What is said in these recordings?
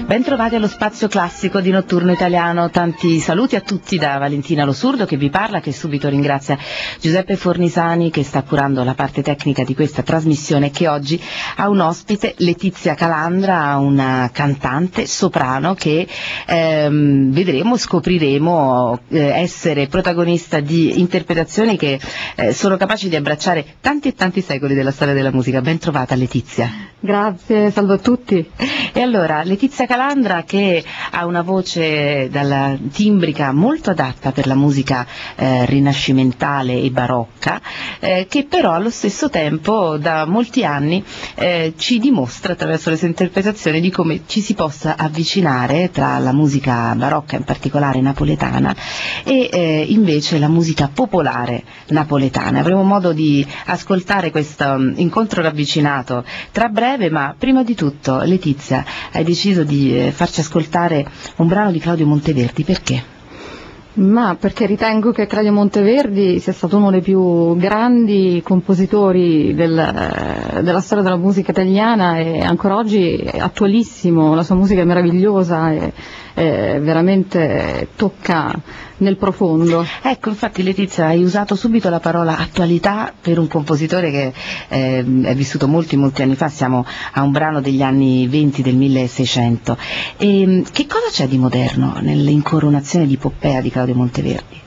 Bentrovati allo spazio classico di Notturno Italiano. Tanti saluti a tutti da Valentina Lo Surdo che vi parla, che subito ringrazia Giuseppe Fornisani che sta curando la parte tecnica di questa trasmissione, che oggi ha un ospite, Letizia Calandra, una cantante soprano che scopriremo essere protagonista di interpretazioni che sono capaci di abbracciare tanti e tanti secoli della storia della musica. Ben trovata Letizia. Grazie, salve a tutti. E allora, Letizia Calandra, che ha una voce dalla timbrica molto adatta per la musica rinascimentale e barocca, che però allo stesso tempo da molti anni ci dimostra attraverso le sue interpretazioni di come ci si possa avvicinare tra la musica barocca, in particolare napoletana, e invece la musica popolare napoletana. Avremo modo di ascoltare questo incontro ravvicinato tra breve, ma prima di tutto, Letizia, hai deciso di farci ascoltare un brano di Claudio Monteverdi, perché? Ma perché ritengo che Claudio Monteverdi sia stato uno dei più grandi compositori della storia della musica italiana, e ancora oggi è attualissimo. La sua musica è meravigliosa e veramente tocca nel profondo. Ecco, infatti Letizia, hai usato subito la parola attualità per un compositore che è vissuto molti anni fa. Siamo a un brano degli anni 20 del 1600. E che cosa c'è di moderno nell'incoronazione di Poppea di Claudio Monteverdi?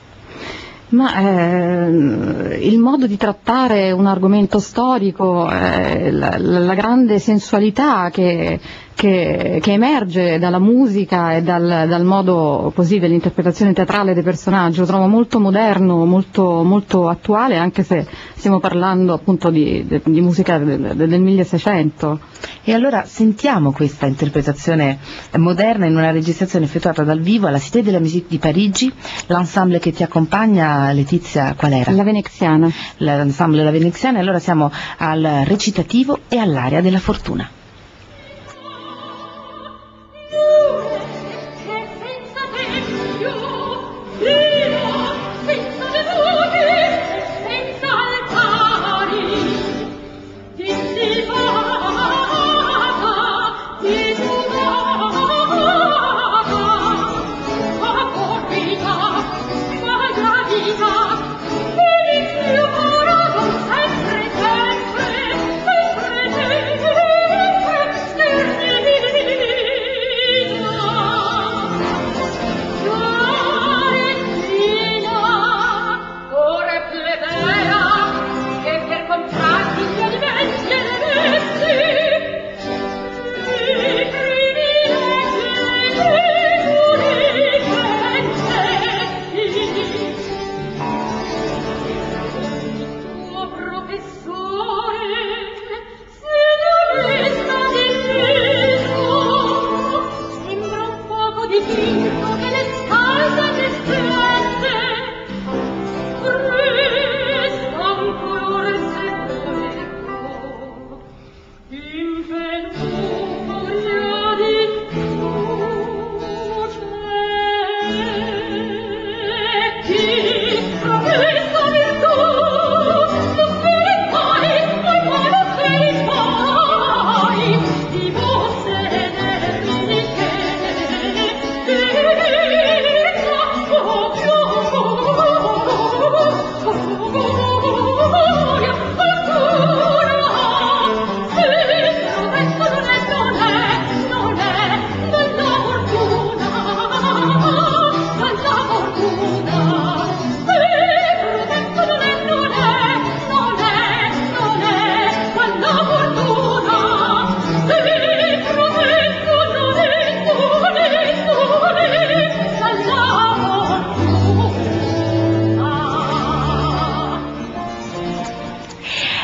Ma il modo di trattare un argomento storico, la grande sensualità che emerge dalla musica e dal modo così dell'interpretazione teatrale dei personaggi, lo trovo molto moderno, molto attuale, anche se stiamo parlando appunto di musica del 1600. E allora sentiamo questa interpretazione moderna in una registrazione effettuata dal vivo alla Cité de la Musique di Parigi. L'ensemble che ti accompagna, Letizia, qual era? La Veneziana. L'ensemble La Veneziana. E allora siamo al recitativo e all'aria della fortuna.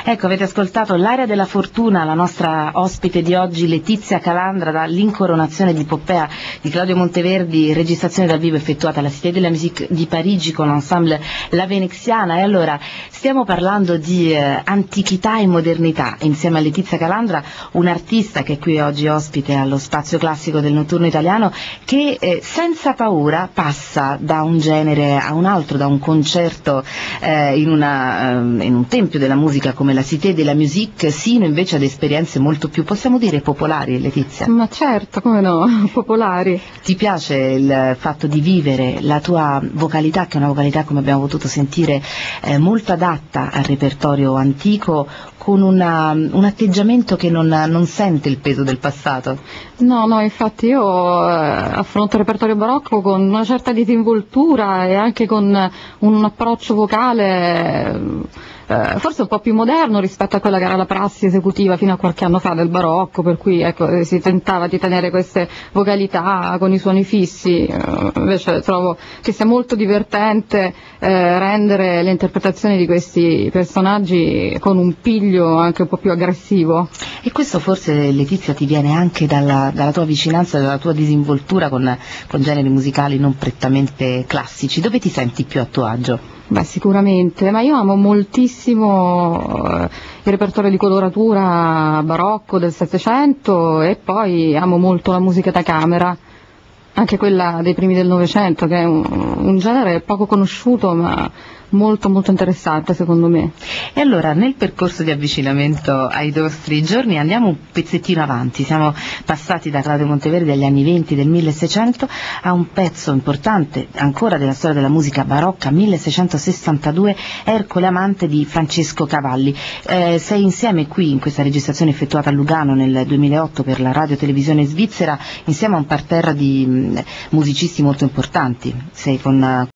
Ecco, avete ascoltato l'Aria della Fortuna, la nostra ospite di oggi Letizia Calandra, dall'incoronazione di Poppea di Claudio Monteverdi, registrazione dal vivo effettuata alla Cité de la Musique di Parigi con l'ensemble La Veneziana. E allora stiamo parlando di antichità e modernità insieme a Letizia Calandra, un'artista che è qui oggi ospite allo spazio classico del Notturno Italiano, che senza paura passa da un genere a un altro, da un concerto in un tempio della musica come la Cité de la Musique sino invece ad esperienze molto più, possiamo dire, popolari, Letizia? Ma certo, come no, popolari. Ti piace il fatto di vivere la tua vocalità, che è una vocalità, come abbiamo potuto sentire, molto adatta al repertorio antico, con un atteggiamento che non sente il peso del passato? No, infatti io affronto il repertorio barocco con una certa disinvoltura e anche con un approccio vocale forse un po' più moderno rispetto a quella che era la prassi esecutiva fino a qualche anno fa del barocco, per cui ecco, si tentava di tenere queste vocalità con i suoni fissi. Invece trovo che sia molto divertente rendere le interpretazioni di questi personaggi con un piglio anche un po' più aggressivo. E questo forse, Letizia, ti viene anche dalla tua vicinanza, dalla tua disinvoltura con generi musicali non prettamente classici. Dove ti senti più a tuo agio? Beh, sicuramente, ma io amo moltissimo il repertorio di coloratura barocco del Settecento e poi amo molto la musica da camera, anche quella dei primi del Novecento, che è un genere poco conosciuto ma molto molto interessante secondo me. E allora, nel percorso di avvicinamento ai nostri giorni andiamo un pezzettino avanti, siamo passati da Radio Monteverde agli anni 20 del 1600 a un pezzo importante ancora della storia della musica barocca, 1662, Ercole Amante di Francesco Cavalli. Sei insieme qui in questa registrazione effettuata a Lugano nel 2008 per la radio televisione svizzera, insieme a un parterre di musicisti molto importanti. Sei con